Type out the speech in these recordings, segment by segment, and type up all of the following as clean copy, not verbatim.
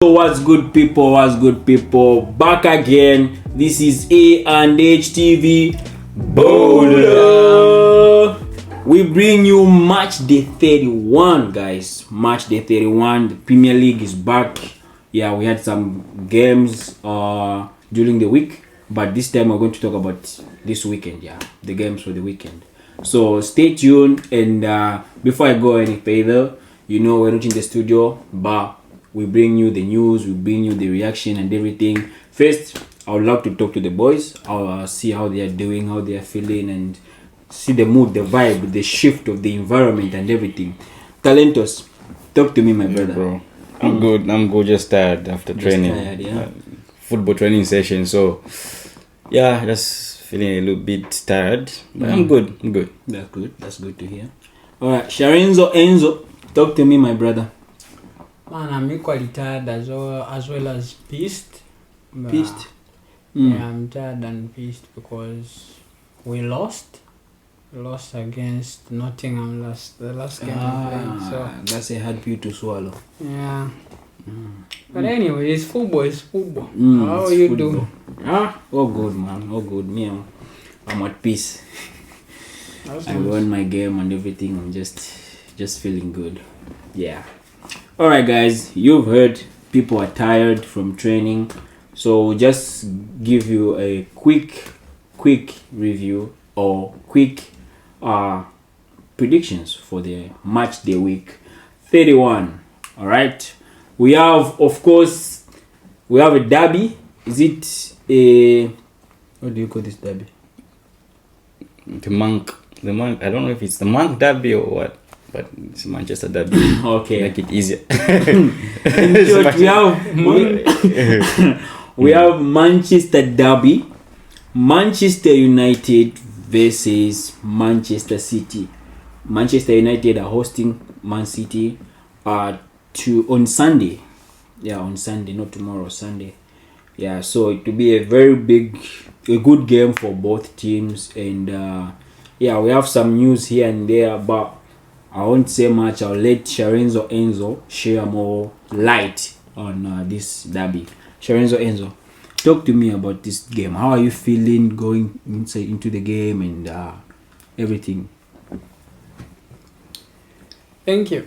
So what's good people, back again. This is A and H TV Bowler. We bring you match day 31, guys. Match day 31. The Premier League is back. Yeah, we had some games during the week, but this time we're going to talk about this weekend. Yeah, the games for the weekend. So stay tuned, and before I go any further, we're not in the studio, but we bring you the news, we bring you the reaction and everything. First, I would love to talk to the boys. I'll see how they are doing, how they are feeling, and see the mood, the vibe, the shift of the environment and everything. Talentos, talk to me, my brother. Bro, I'm good. Just tired after training. Tired, yeah. Football training session. So, yeah, just feeling a little bit tired. But I'm good. That's good to hear. All right, Sharenzo Enzo, talk to me, my brother. Man, I'm equally tired as well as pissed. Pissed? Yeah, I'm tired and pissed because we lost. We lost against Nottingham the last game we played. So That's a hard pill to swallow. yeah. But anyway, it's football. How It's you football. doing? All good, man. All good. Me, I'm at peace. That's I nice. won my game and everything. I'm just feeling good. Yeah. All right, guys. You've heard people are tired from training, so just give you a quick review or quick predictions for the match day week 31. All right. We have, of course, a derby. Is it a what do you call this derby? The monk. I don't know if it's the monk derby or what, but it's Manchester derby. Okay. Make it easier. In short, we have Manchester derby, Manchester United versus Manchester City. Manchester United are hosting Man City on Sunday. Yeah, on Sunday, not tomorrow, Sunday. Yeah, so it will be a good game for both teams, and yeah, we have some news here and there, but I won't say much. I'll let Sharenzo Enzo share more light on this derby. Sharenzo Enzo, talk to me about this game. How are you feeling going into the game and everything? Thank you.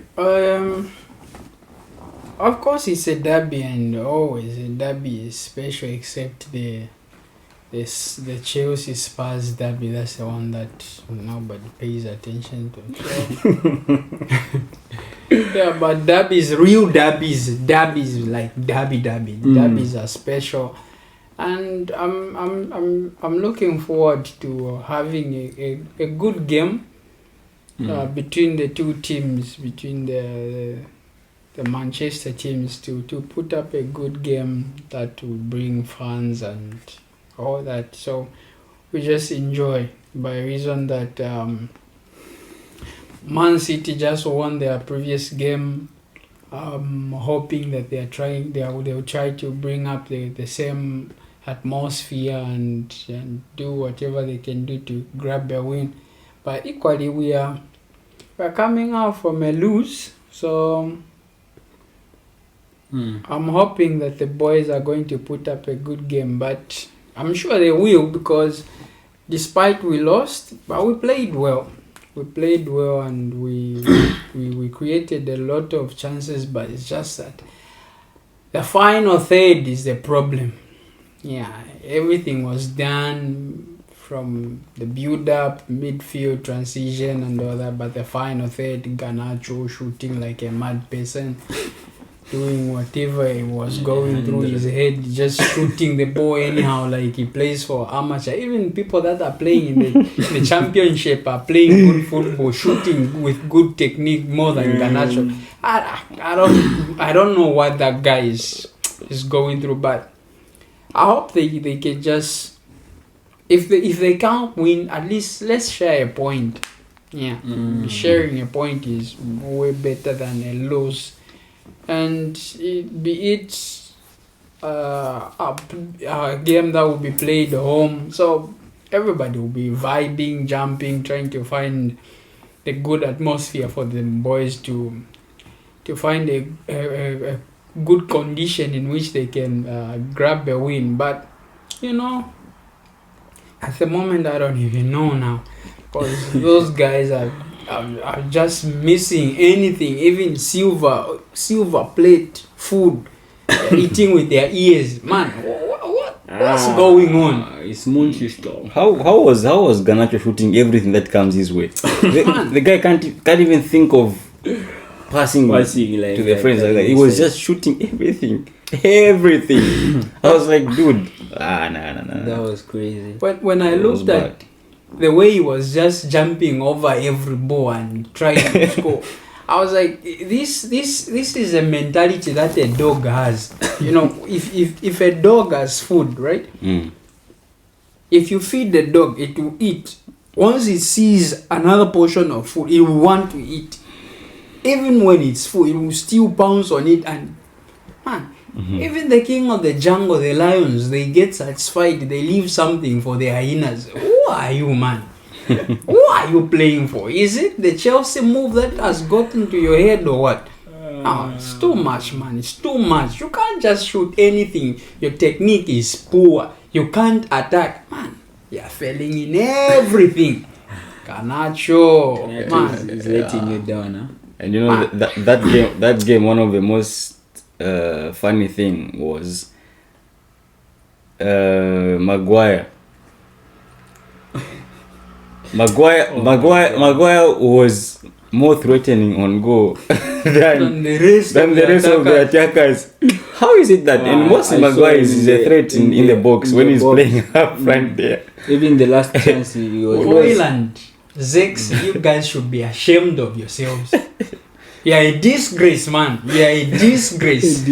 Of course, it's a derby, and always a derby is special, except the Chelsea Spurs derby. That's the one that nobody pays attention to. Yeah, but real derbies like derby. Derbies are special, and I'm looking forward to having a good game between the two teams, between the Manchester teams, to put up a good game that will bring fans and all that. So we just enjoy, by reason that Man City just won their previous game. Hoping that they'll try to bring up the same atmosphere and do whatever they can do to grab a win. But equally, we're coming out from a lose, so I'm hoping that the boys are going to put up a good game, but I'm sure they will, because despite we lost, but we played well. And we created a lot of chances, but it's just that the final third is the problem. Yeah, everything was done from the build-up, midfield, transition and all that, but the final third, Garnacho shooting like a mad person, doing whatever it was going through his head, just shooting the ball anyhow, like he plays for amateur. Even people that are playing in the championship are playing good football, shooting with good technique more than Garnacho. I don't know what that guy is going through, but I hope they can just, if they can't win, at least let's share a point. Yeah, sharing a point is way better than a loss. And be it a game that will be played at home, so everybody will be vibing, jumping, trying to find the good atmosphere for the boys to find a good condition in which they can grab a win. But you know, at the moment, I don't even know now, because those guys are just missing anything, even silver plate food, eating with their ears. Man, what's going on? It's Manchester. How was Garnacho shooting everything that comes his way? the guy can't even think of passing like to the friends. Like he was just shooting everything. I was like, dude, nah. That was crazy. But when I looked at the way he was just jumping over every ball and trying to score, I was like, this is a mentality that a dog has. You know, if a dog has food, right? If you feed the dog, it will eat. Once it sees another portion of food, it will want to eat. Even when it's full, it will still pounce on it. And man, even the king of the jungle, the lions, they get satisfied. They leave something for the hyenas. Who are you, man? Who are you playing for? Is it the Chelsea move that has gotten to your head or what? Oh, it's too much, man. It's too much. You can't just shoot anything. Your technique is poor. You can't attack. Man, you're failing in everything. Garnacho, man, is letting you down, huh? And you know that game, one of the most funny thing was Maguire. Maguire was more threatening on goal than the rest of the attackers. How is it that? And mostly Maguire is a threat in the box when he's playing up front there. Even the last chance he was. Royland, Zex, you guys should be ashamed of yourselves. You are a disgrace, man. You are a disgrace.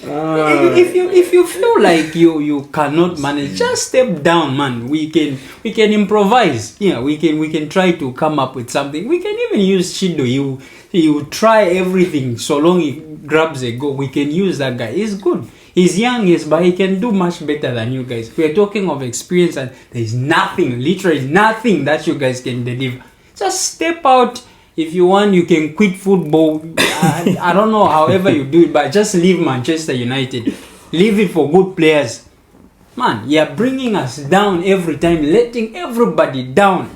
If you feel like you cannot manage, just step down, man. We can improvise. Yeah, we can try to come up with something. We can even use Chido. He will try everything so long he grabs a goal. We can use that guy. He's good. He's young, yes, but he can do much better than you guys. We are talking of experience, and there is nothing, literally nothing that you guys can deliver. Just step out. If you want, you can quit football. I don't know, however you do it, but just leave Manchester United. Leave it for good players. Man, you're bringing us down every time, letting everybody down.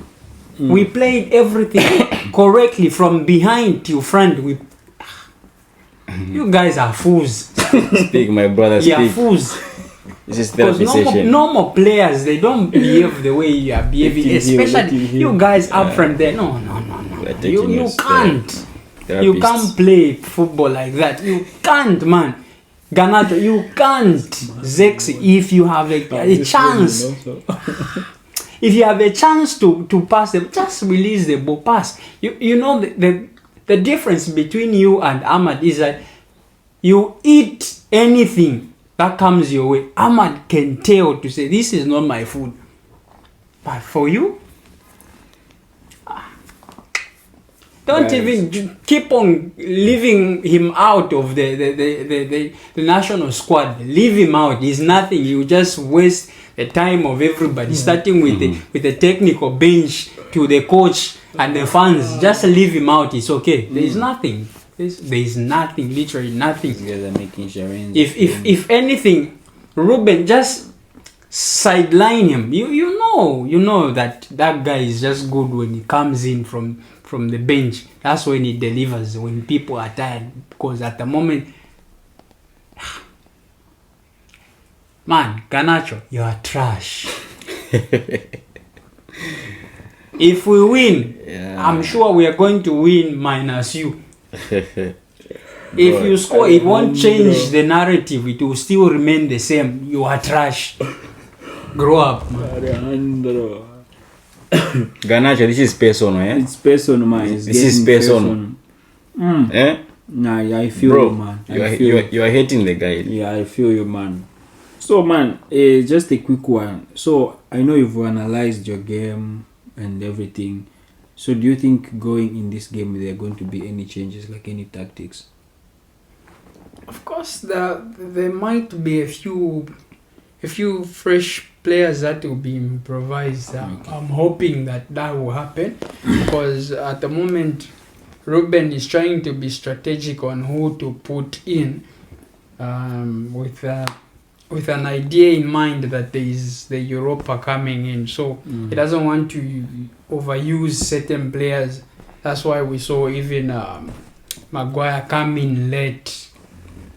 We played everything correctly from behind to front. You guys are fools. Speak, my brother, speak. You're fools. This is therapy session. Normal players, they don't behave the way you are behaving. Especially you guys up front there. No. You can't. You can't play football like that. You can't, man. Garnacho, you can't. Zex, if you have a chance, if you have a chance to pass them, just release the ball, pass. You know the difference between you and Ahmad is that you eat anything that comes your way. Ahmad can tell to say, this is not my food. But for you, don't even keep on leaving him out of the national squad. Leave him out. He's nothing. You just waste the time of everybody, starting with the technical bench to the coach and the fans. Just leave him out. It's okay. There is nothing. There is nothing. Literally nothing. These guys are making insurance. If anything, Ruben, just sideline him. You know that guy is just good when he comes in from the bench. That's when he delivers, when people are tired, because at the moment, man, Garnacho, you are trash. If we win, I'm sure we are going to win minus you. If you score, it won't change the narrative. It will still remain the same. You are trash. Grow up, man. Garnacho, this is personal, eh? It's personal, man. This is personal. Eh? Nah, yeah, I feel Bro, you, man. You are hating the guy. Yeah, I feel you, man. So, man, just a quick one. So, I know you've analyzed your game and everything. So, do you think going in this game there are going to be any changes, like any tactics? Of course, there might be a few fresh players that will be improvised. I'm hoping that will happen, because at the moment Ruben is trying to be strategic on who to put in, with an idea in mind that there is the Europa coming in. So he doesn't want to overuse certain players. That's why we saw even Maguire come in late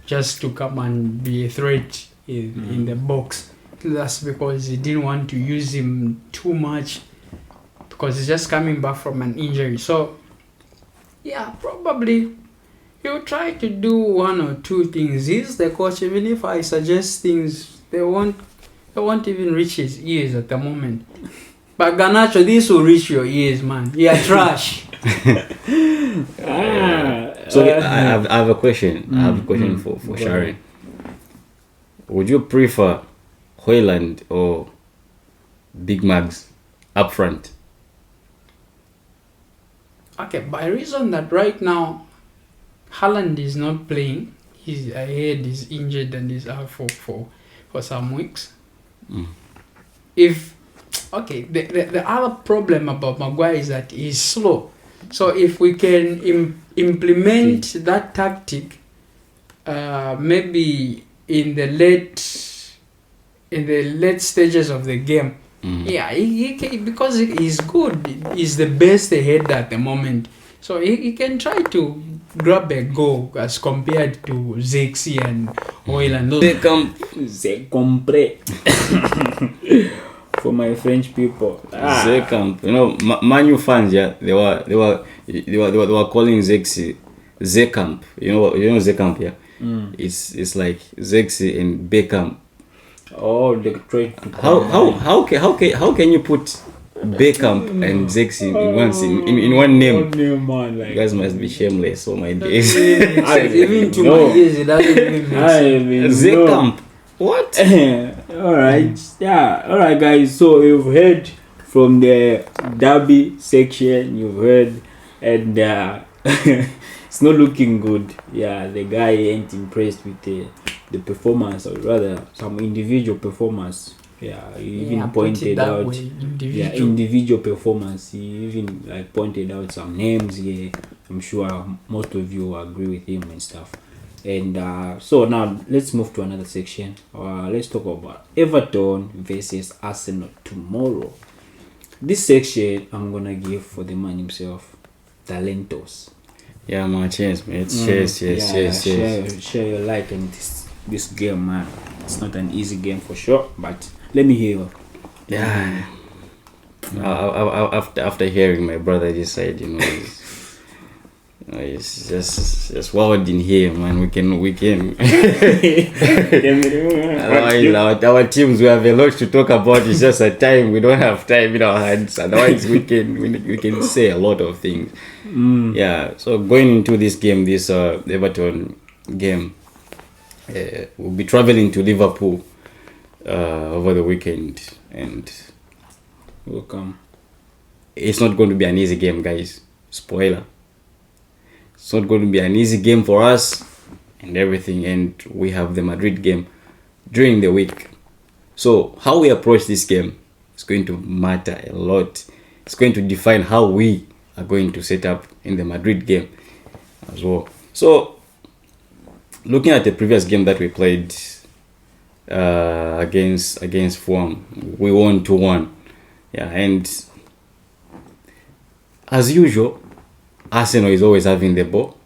just to come and be a threat in the box. That's because he didn't want to use him too much because he's just coming back from an injury. So, yeah, probably he'll try to do one or two things. He's the coach. Even if I suggest things, they won't even reach his ears at the moment. But Garnacho, this will reach your ears, man. You're trash. So I have a question. I have a question for Sharon. Would you prefer Hoyland or Big Mags up front? Okay, by reason that right now Haaland is not playing. I heard he's injured and he's out for some weeks. The other problem about Maguire is that he's slow. So if we can implement that tactic, maybe in the late stages of the game, he can, because he's good. He's the best ahead at the moment. So he can try to grab a goal as compared to Zexi and Hoyland. Compre. For my French people, Zekamp, Manu fans, they were calling Zexi Zekamp. You know Zekamp, yeah. It's like Zexi and Beckham. Oh, the trade. How can you put Beckham and Zexi in one name? Man, like, you guys must be shameless. Oh my days. Even to my ears, it doesn't even make sense. Zekamp. What? Alright, yeah, alright guys, so you've heard from the derby section, you've heard, and it's not looking good. Yeah, the guy ain't impressed with the performance, or rather some individual performance. Yeah, he even pointed out individual performance. He even pointed out some names. Yeah, I'm sure most of you agree with him and stuff. And so now let's move to another section. Let's talk about Everton versus Arsenal tomorrow. This section I'm gonna give for the man himself, Talentos. Yeah, man, cheers, mate. Cheers. Share your light on this game, man. It's not an easy game for sure, but let me hear you. Yeah. After hearing my brother just said, it's just wild in here, man. We can. Our teams, we have a lot to talk about. It's just a time we don't have time in our hands. Otherwise, we can say a lot of things. Yeah. So going into this game, this Everton game, we'll be traveling to Liverpool over the weekend, and welcome. It's not going to be an easy game, guys. Spoiler. It's not going to be an easy game for us and everything, and we have the Madrid game during the week. So how we approach this game is going to matter a lot. It's going to define how we are going to set up in the Madrid game as well. So looking at the previous game that we played against Fulham, we won 2-1. Yeah, and as usual, Arsenal is always having the ball,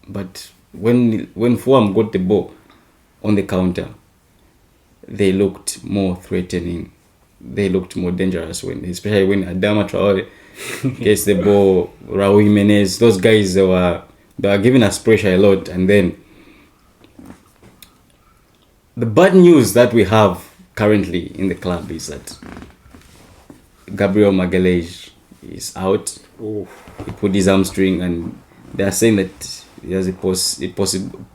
but when Fulham got the ball on the counter, they looked more threatening. They looked more dangerous especially when Adama Traore gets the ball. Raul Jimenez, those guys, they were giving us pressure a lot. And then the bad news that we have currently in the club is that Gabriel Magalhaes is out. He put his hamstring, and they are saying that he has a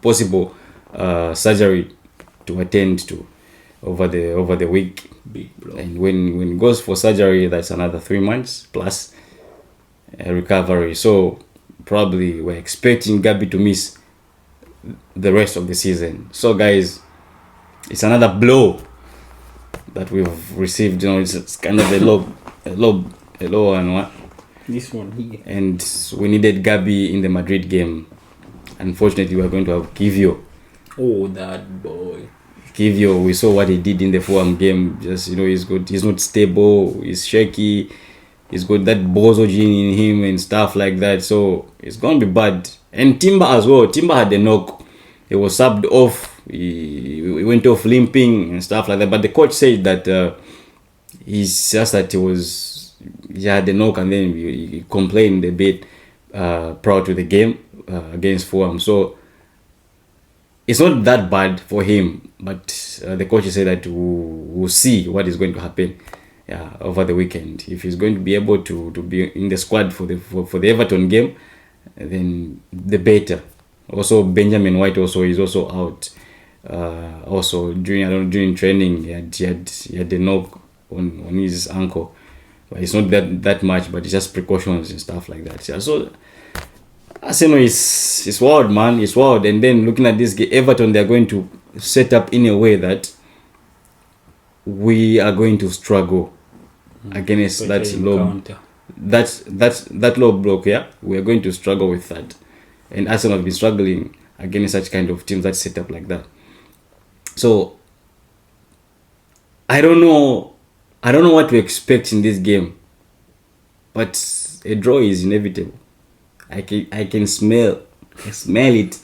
possible surgery to attend to over the week. And when he goes for surgery, that's another 3 months plus recovery. So probably we're expecting Gabi to miss the rest of the season. So guys, it's another blow that we've received. It's kind of a low and what. This one here. And we needed Gabi in the Madrid game. Unfortunately, we are going to have Kivio. Oh, that boy. Kivio, we saw what he did in the Fulham game. Just, he's good. He's not stable. He's shaky. He's got that bozo gene in him and stuff like that. So it's going to be bad. And Timber as well. Timber had a knock. He was subbed off. He went off limping and stuff like that. But the coach said that he's just that he had a knock and then he complained a bit prior to the game against Fulham. So it's not that bad for him, but the coach said that we'll see what is going to happen over the weekend. If he's going to be able to be in the squad for the Everton game, then the better. Also, Benjamin White is also out. Also during training, he had a knock on his ankle, but it's not that much, but it's just precautions and stuff like that. Yeah, so Arsenal is wild, man. It's wild. And then looking at this game, Everton, they're going to set up in a way that we are going to struggle against that low block. Yeah, we are going to struggle with that. And Arsenal have been struggling against such kind of teams that set up like that. So I don't know what to expect in this game, but a draw is inevitable. I can smell it.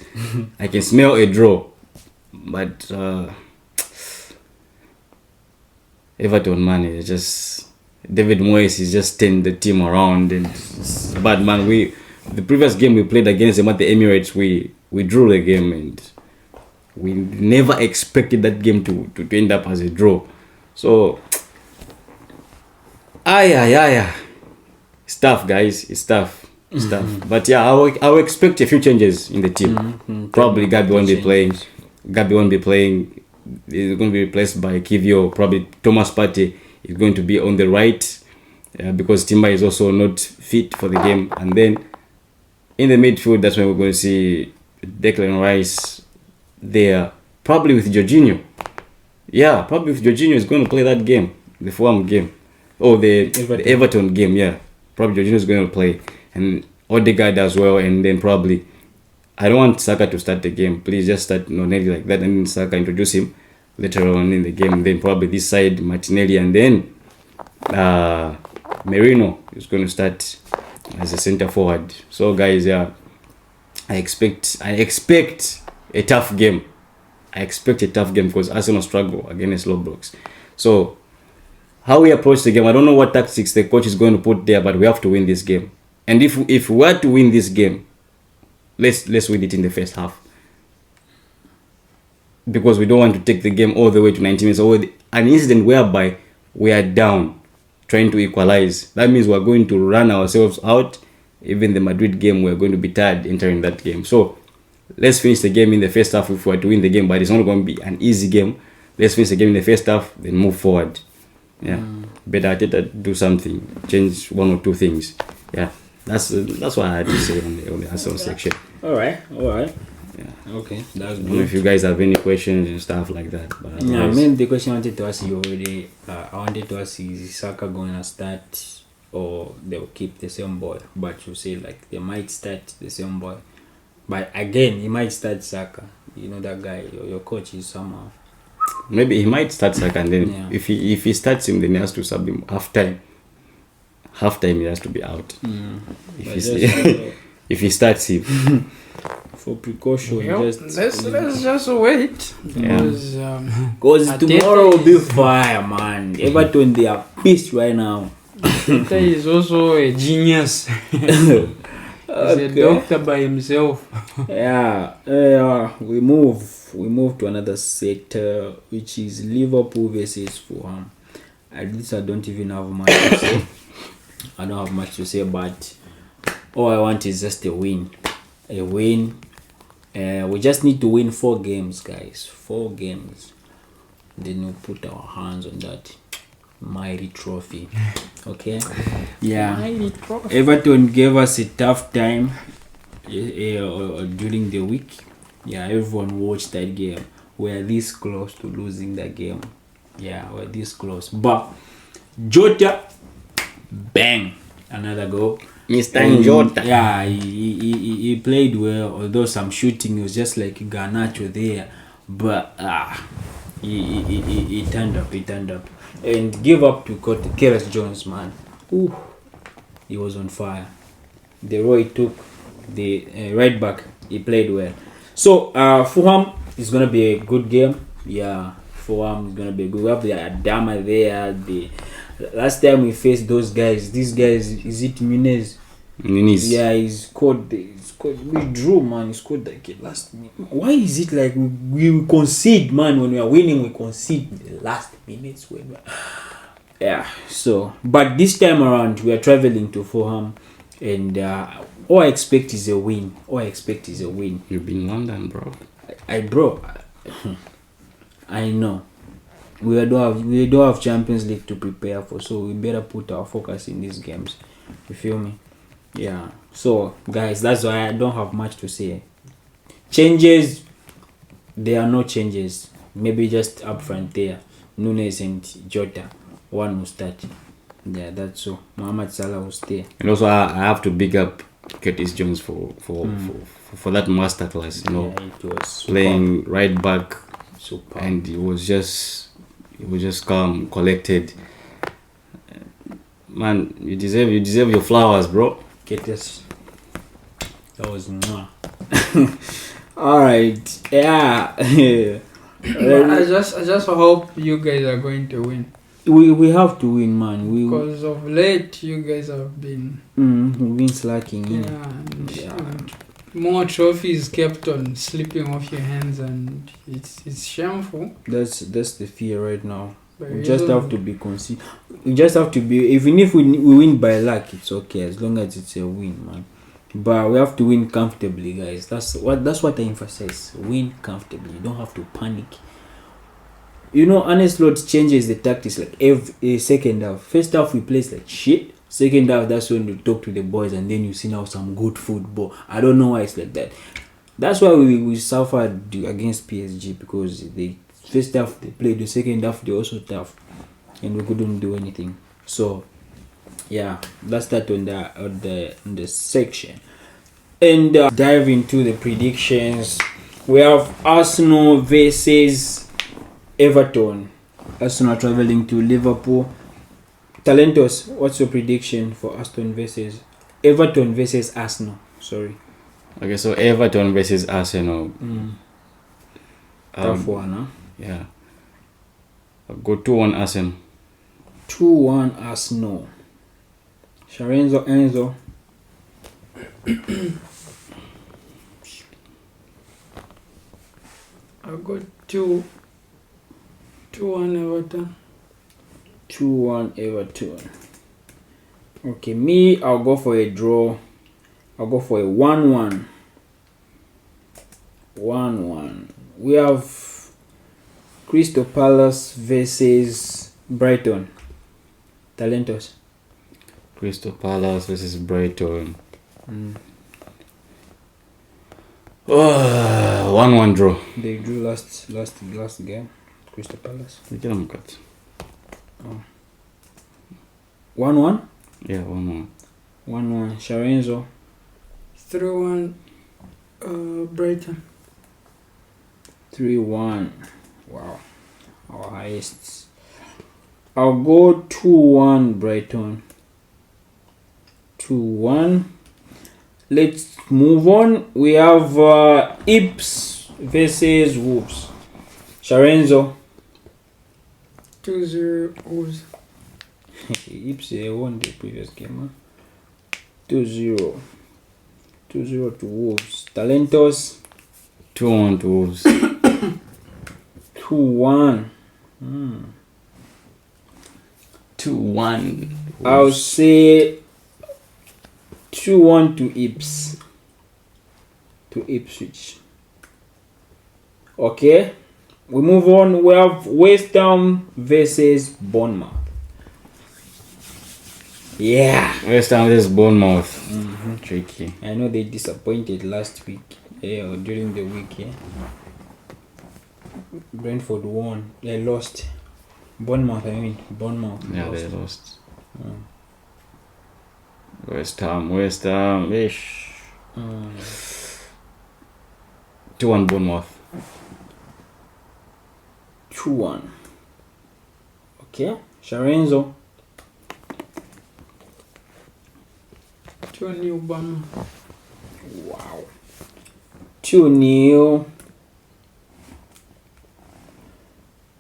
I can smell a draw, but Everton, man, is just David Moyes is just turning the team around, and but man, the previous game we played against them at the Emirates, we drew the game, and we never expected that game to end up as a draw. So it's tough, guys. It's tough. But yeah, I will expect a few changes in the team. Probably Gabi won't be playing. He's going to be replaced by Kivio. Probably Thomas Partey is going to be on the right because Timber is also not fit for the game. And then in the midfield, that's when we're going to see Declan Rice there, probably with Jorginho. Yeah, probably with Jorginho is going to play that game, the Fulham game. Oh, the Everton game, yeah. Probably Jorginho is going to play. And Odegaard as well, and then probably I don't want Saka to start the game. Please just start Nonelli like that, and then Saka introduce him later on in the game. Then probably this side Martinelli, and then Merino is going to start as a centre forward. So guys, yeah, I expect a tough game. I expect a tough game because Arsenal struggle against low blocks. So how we approach the game, I don't know what tactics the coach is going to put there, but we have to win this game. And if we were to win this game, let's win it in the first half. Because we don't want to take the game all the way to 90 minutes. Or an incident whereby we are down, trying to equalize. That means we're going to run ourselves out. Even the Madrid game, we're going to be tired entering that game. So let's finish the game in the first half if we were to win the game. But it's not going to be an easy game. Let's finish the game in the first half, then move forward. Yeah, better do something, change one or two things. Yeah. That's what I had to say on the Arsenal section. All right. Yeah. Okay, that's I don't good. know if you guys have any questions and stuff like that. But Yeah, I mean the question I wanted to ask you already. I wanted to ask is Saka going to start or they'll keep the same boy? But you say like they might start the same boy, but again he might start Saka. You know that guy. Your coach is somehow. maybe he might start Saka, and then if he starts him, then he has to sub him half time. Half time he has to be out. If he starts him. For precaution, let's just wait. Because tomorrow will be fire, man. Everton, they are pissed right now. Peter is also a genius. He's a doctor by himself. We move to another sector, which is Liverpool versus Fulham. At least I don't even have much to say. I don't have much to say, but all I want is just a win. A win. We just need to win 4 games, guys. 4 games. Then we'll put our hands on that mighty trophy. Okay? Yeah. Mighty trophy. Everton gave us a tough time during the week. Yeah, everyone watched that game. We're this close to losing that game. Yeah, we're this close. But Jota, bang, another goal. Mr. And, Njota. yeah, he played well, although some shooting was just like Garnacho there, but he turned up. And give up to Keras Jones, man. Ooh, he was on fire. The role he took, the right back, he played well. So Fulham is gonna be a good game. Yeah, Fulham is gonna be good. We have the Adama there. The last time we faced these guys, is it Muniz? Yeah, he scored. We drew, man. He scored like it last minute. Why is it like we concede, man? When we are winning, we concede the last minutes. Yeah. So, but this time around, we are traveling to Fulham, and all I expect is a win. You've been in London, bro. I know. We don't have Champions League to prepare for, so we better put our focus in these games. You feel me? Yeah. So, guys, that's why I don't have much to say. Changes, there are no changes. Maybe just up front there, Nunes and Jota, one will start. Yeah, that's all. Mohamed Salah will stay. And also, I have to big up Curtis Jones for that masterclass. You know, yeah, it was playing right back, super. and he was just calm, collected. Man, you deserve your flowers, bro. Curtis, that was mwah. All right, yeah. I just hope you guys are going to win. We have to win, man. Because of late, you guys have been we've been slacking. and more trophies kept on slipping off your hands, and it's shameful. That's the fear right now. But We just have to be consistent. We just have to be. Even if we win by luck, it's okay as long as it's a win, man. But we have to win comfortably, guys. That's what I emphasize. Win comfortably. You don't have to panic. You know, Arne Slot changes the tactics like every second half. First half we play like shit. Second half, that's when you talk to the boys, and then you see now some good football. I don't know why it's like that. That's why we suffered against PSG, because the first half they played, the second half they also tough, and we couldn't do anything. So yeah, that's that on the section. And dive into the predictions. We have Arsenal versus Everton. Arsenal traveling to Liverpool. Talentos, what's your prediction for Everton versus Arsenal? Sorry. Okay, so Everton versus Arsenal. Tough one, huh? Yeah. I'll go 2-1 Arsenal. 2-1 Arsenal. Sharenzo Enzo. I'll go 2-1 Everton. 2-1 Everton. Okay, me, I'll go for a draw. I'll go for a 1-1. 1-1. We have Crystal Palace versus Brighton. Talentos. Crystal Palace versus Brighton. 1-1 draw. They drew last game. Crystal Palace. 1-1. Yeah, 1-1. 1-1. Sharenzo. 3-1 Brighton. 3-1. Wow. Our highest. I'll go 2-1 Brighton. 2-1. Let's move on. We have Ips versus Wolves. Sharenzo. 2-0 Wolves. Ips won the previous game. 2-0. 2-0 to Wolves. Talentos. 2-1 to Wolves. 2-1. 2-1. I'll say 2-1 to Ips. To Ipswich. Okay. We move on. We have West Ham versus Bournemouth. Yeah. West Ham versus Bournemouth. Tricky. I know they disappointed last week. Or during the week. Yeah. Brentford won. They lost. Bournemouth. Yeah, lost. they lost. West Ham. Ish. 2-1 Bournemouth. 2-1. Okay. Sharenzo. 2-0 Bama. Wow. 2-0.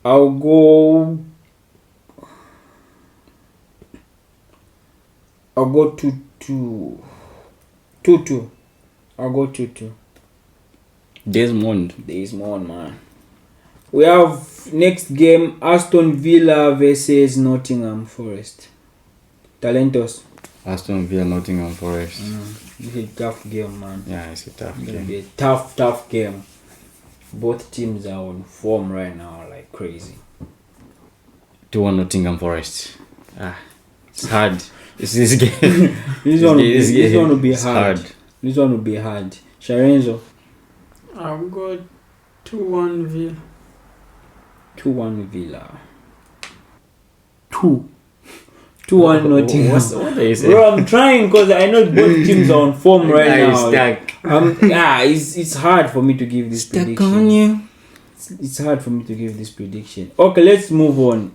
I'll go 2-2. 2-2. I'll go 2-2. Desmond, man. We have next game, Aston Villa versus Nottingham Forest. Talentos. Aston Villa, Nottingham Forest. This is a tough game, man. Yeah, it's a tough It's gonna game. be a tough game. Both teams are on form right now, like crazy. 2-1 Nottingham Forest. It's hard. This game. This one will be It's hard. This one will be hard. Sharenzo. I'll go 2-1 Villa. 2-1 Villa. 2-1 Nottingham. What are you saying? Bro, I'm trying because I know both teams are on form right now. Stuck. It's hard for me to give this prediction. on you. It's hard for me to give this prediction. Okay, let's move on.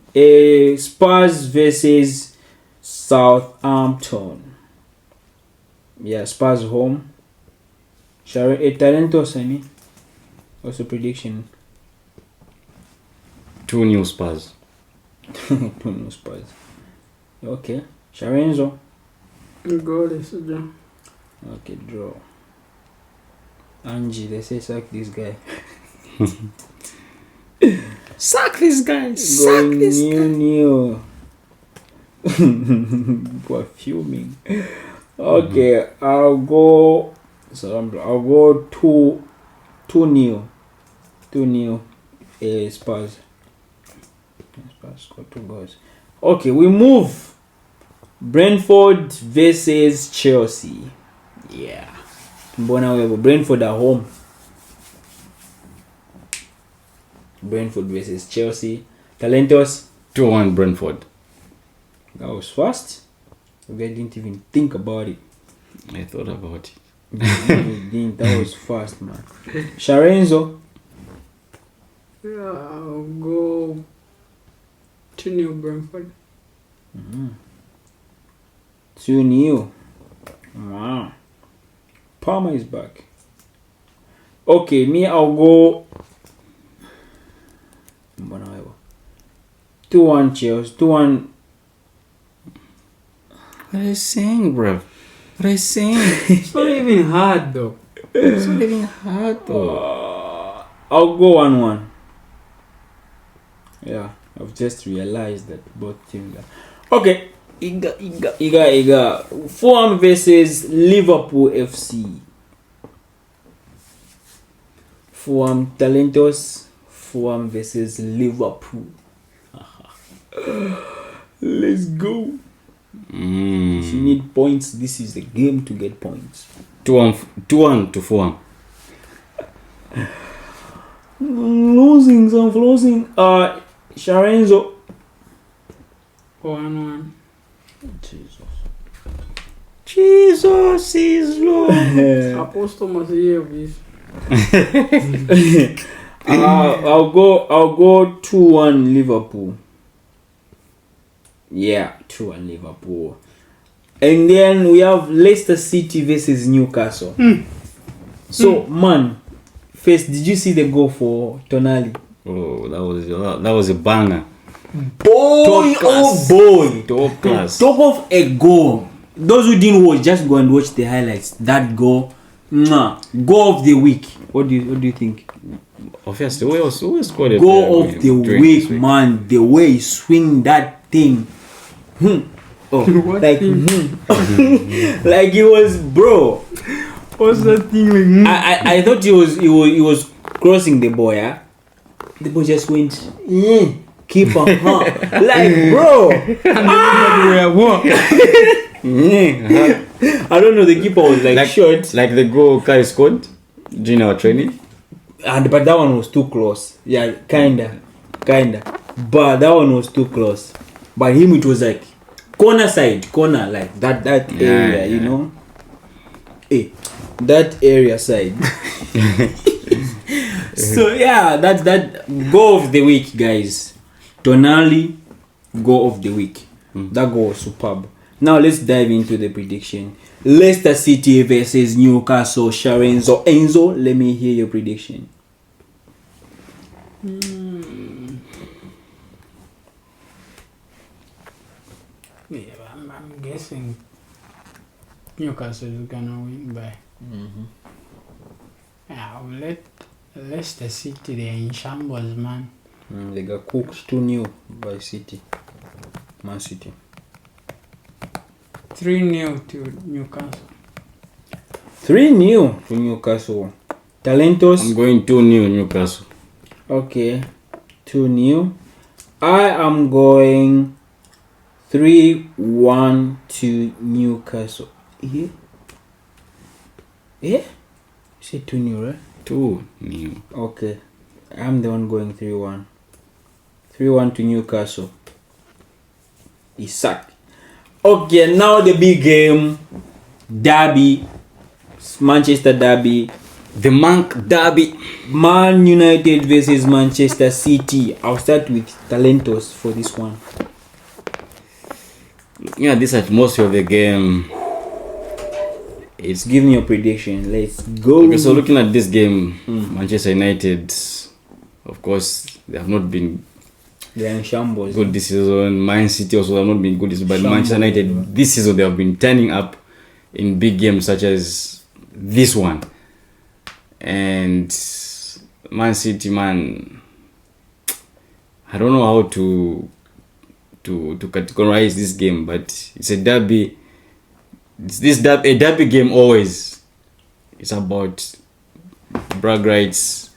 Spurs versus Southampton. Yeah, Spurs home. Talentos, I mean. Also prediction. 2-0 Spurs. 2-0 Spurs. Okay. Sharenzo. Goalless, Joe. Okay, draw. Angie, they say sack this guy. Sack this guy. Going new. We're fuming. Okay, I'll go 2-0. 2-0. Spurs. Spurs got 2 goals. Okay, we move. Brentford versus Chelsea. Yeah. Mbona wewe Brentford at home. Brentford versus Chelsea. Talentos. 2-1 Brentford. That was fast. I didn't even think about it. I thought about it. That was fast, man. Sharenzo. Yeah, I'll go 2-0 Brentford. 2-0. Wow. Palmer is back. Okay, me, I'll go 2-1 Chelsea. 2-1. What are you saying, bro? What are you saying? It's not even hard though. It's not even hard though. I'll go 1-1. Yeah, I've just realized that both teams are. Okay. Iga. Fulham versus Liverpool FC. Fulham Talentos. Fulham versus Liverpool. Let's go. If you need points, this is the game to get points. 2-1 to Fulham. Losing. Sharenzo. 1-1. Jesus is Lord. Apostle must hear this. I'll go 2-1 Liverpool. Yeah, 2-1 Liverpool. And then we have Leicester City versus Newcastle. So, man, first, did you see the goal for Tonali? Oh, that was a banger. Boy, class. Top class. Talk of a goal. Those who didn't watch, just go and watch the highlights. That goal, goal of the week. What do you think? Obviously, who scored it? Goal of the week, man. The way he swing that thing. Oh, like, like it was, bro. What's that thing like? I thought he was crossing the ball. Yeah, the ball just went. Keeper, like, bro. I don't know. The keeper was like short, like the goal Kai scored during our training. But that one was too close. Yeah, kinda. But that one was too close. But him, it was like corner like that area, you know. That area side. So yeah, that's that goal of the week, guys. Tonali goal of the week. That goal was superb. Now let's dive into the prediction. Leicester City versus Newcastle. Sharenzo Enzo, let me hear your prediction. Yeah, I'm guessing Newcastle is gonna win by. Yeah, I'll let Leicester City. They're in shambles, man. They got cooked 2-0 by City. Man City. 3-0 to Newcastle. 3-0 to Newcastle. Talentos. I'm going 2-0 Newcastle. Okay. 2-0. I am going 3-1 to Newcastle. Yeah? You said 2-0, right? 2-0. Okay. I'm the one going 3-1. 3-1 to Newcastle. He sucked. Okay, now the big game. Derby. Manchester Derby. The Monk Derby. Man United versus Manchester City. I'll start with Talentos for this one. Looking at this atmosphere of the game, It's giving your prediction. Let's go. okay, so looking at this game, Manchester United, of course, they have not been They're in shambles. good this season. Man City also have not been good this season. But Shambles, Manchester United, this season, they have been turning up in big games such as this one. And Man City, man, I don't know how to categorize this game, but it's a derby. A derby game always. It's about brag rights,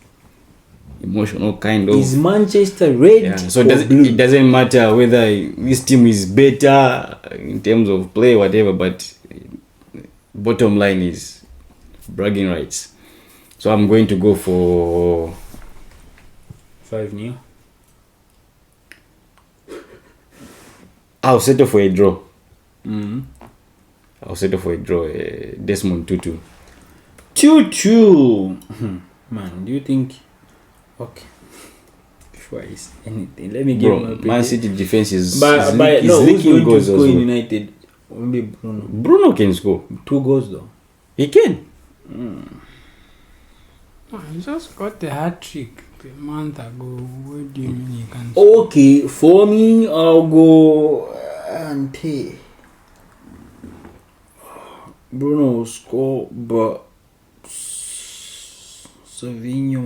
emotional kind of. Is Manchester red? Yeah, so or it doesn't matter whether this team is better in terms of play, whatever, but bottom line is bragging rights. So I'm going to go for 5-0. I'll settle for a draw. Mm. I'll settle for a draw. Desmond 2-2. 2-2. Man, do you think? Okay. Before I say anything, let me give my Bro, Man prediction. City defense is But is no, who's leaking going to goals score as in well. United? Only Bruno. Bruno can score. 2 goals though. He can. He just got the hat trick a month ago. What do you mean he can? Okay, for me, I'll go Ante. Bruno will score, but Savinho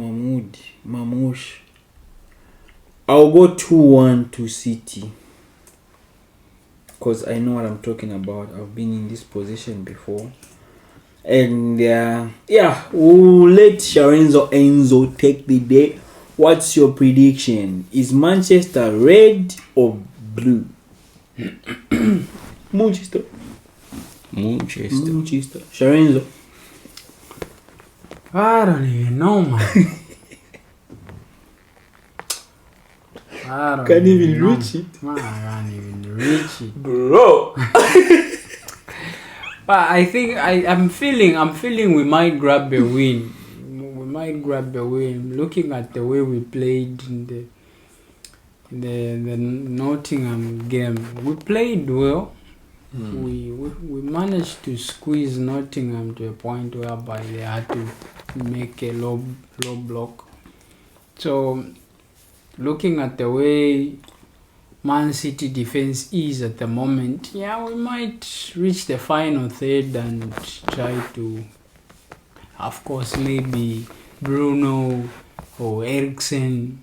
Mamouche. I'll go 2-1 to City. Because I know what I'm talking about. I've been in this position before. And we'll let Sharenzo Enzo take the day. What's your prediction? Is Manchester red or blue? Manchester. Sharenzo. I don't even know, man. I don't Can't even know. reach it. Man, I can't even reach it. Bro. But I think I'm feeling we might grab a win. We might grab a win. Looking at the way we played in the Nottingham game, we played well. We managed to squeeze Nottingham to a point whereby they had to make a low block. So, looking at the way Man City defense is at the moment, we might reach the final third and try to, of course, maybe Bruno or Eriksen,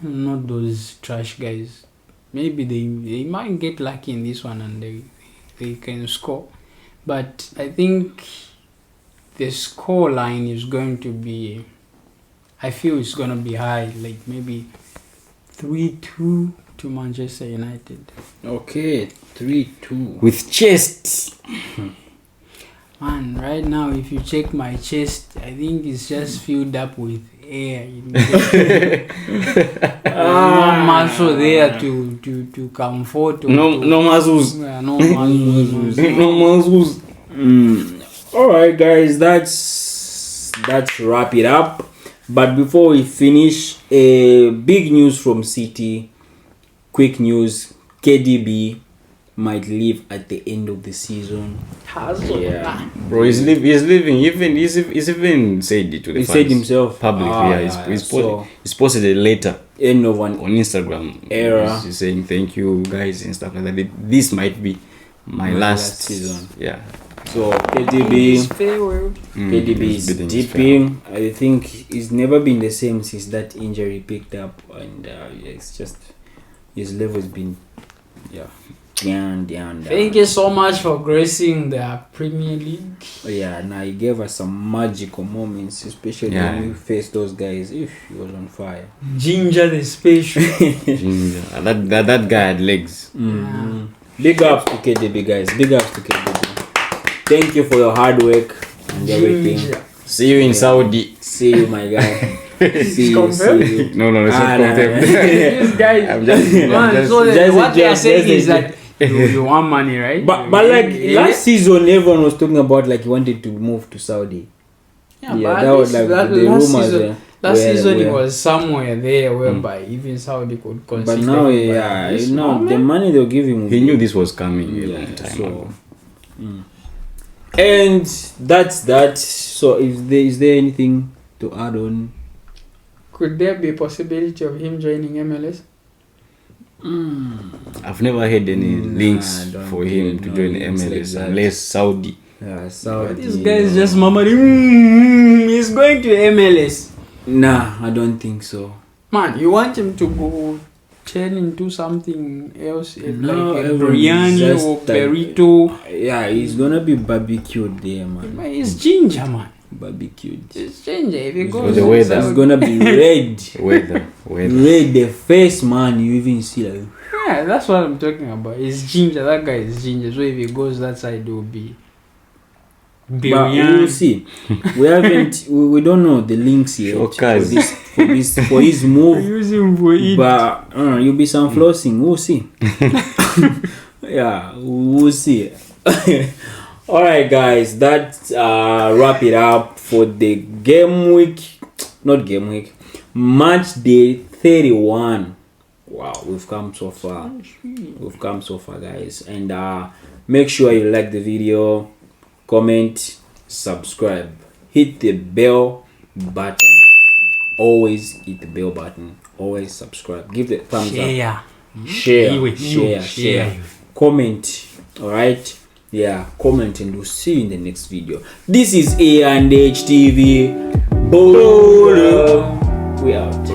not those trash guys. Maybe they might get lucky in this one and they can score. But I think the score line is going to be, I feel it's going to be high, like maybe 3-2 to Manchester United. Okay, 3-2. With chest. Man, right now, if you check my chest, I think it's just filled up with air. No muscle there to comfort. No muscles. Yeah, no muscles. No muscles. All right, guys, that's wrap it up. But before we finish, big news from City. Quick news: KDB might leave at the end of the season. Yeah. Bro, he's leaving. He's even said it to the He fans. said himself Publicly, he's posted it later end of one on Instagram. era. He's saying thank you guys and stuff like that. This might be my last season. Yeah. So KDB He's is bidding his dipping. I think he's never been the same since that injury picked up, and it's just his level's been down. Thank you so much for gracing the Premier League. Yeah, now he gave us some magical moments, especially when we faced those guys. He was on fire. Ginger the special. Ginger. That guy had legs. Big ups to KDB, guys. Big ups to KDB. Thank you for your hard work and everything. See you in Saudi. See you, my guy. See you. No, it's not confirmed. These guys, I'm just what they are saying is that you want money, right? But like last season, everyone was talking about like he wanted to move to Saudi. But that was like the rumors. Last season he was somewhere there whereby even Saudi could consider. But now, the money they'll give him. He knew this was coming a long time ago. And that's that. So is there anything to add on? Could there be a possibility of him joining MLS? I've never heard any links for him to join MLS like unless Saudi. Yeah, Saudi. This guy is just murmuring. He's going to MLS. Nah, I don't think so. Man, you want him to go turn into something else, No, like a everyone is biryani just or like- burrito? Yeah, he's gonna be barbecued there, man. But he's ginger, man. Barbecued. It's ginger. If he For goes the to weather. It's Saudi- gonna be red. Weather. Red, the face, man. You even see like. Yeah, that's what I'm talking about. It's ginger. That guy is ginger. So if he goes that side, it will be But we will biryani. see. We haven't. We don't know the links yet Showcase. for his move. Use him for it. But you'll be some flossing. We'll see. Yeah, we'll see. All right, guys. That wrap it up for the game week. Not game week. Match day 31. Wow, we've come so far. We've come so far, guys. And make sure you like the video, comment, subscribe, hit the bell button. Always hit the bell button. Always subscribe. Give the thumbs up. Share. Comment. All right. Yeah, comment and we'll see you in the next video. This is A&H TV. We out.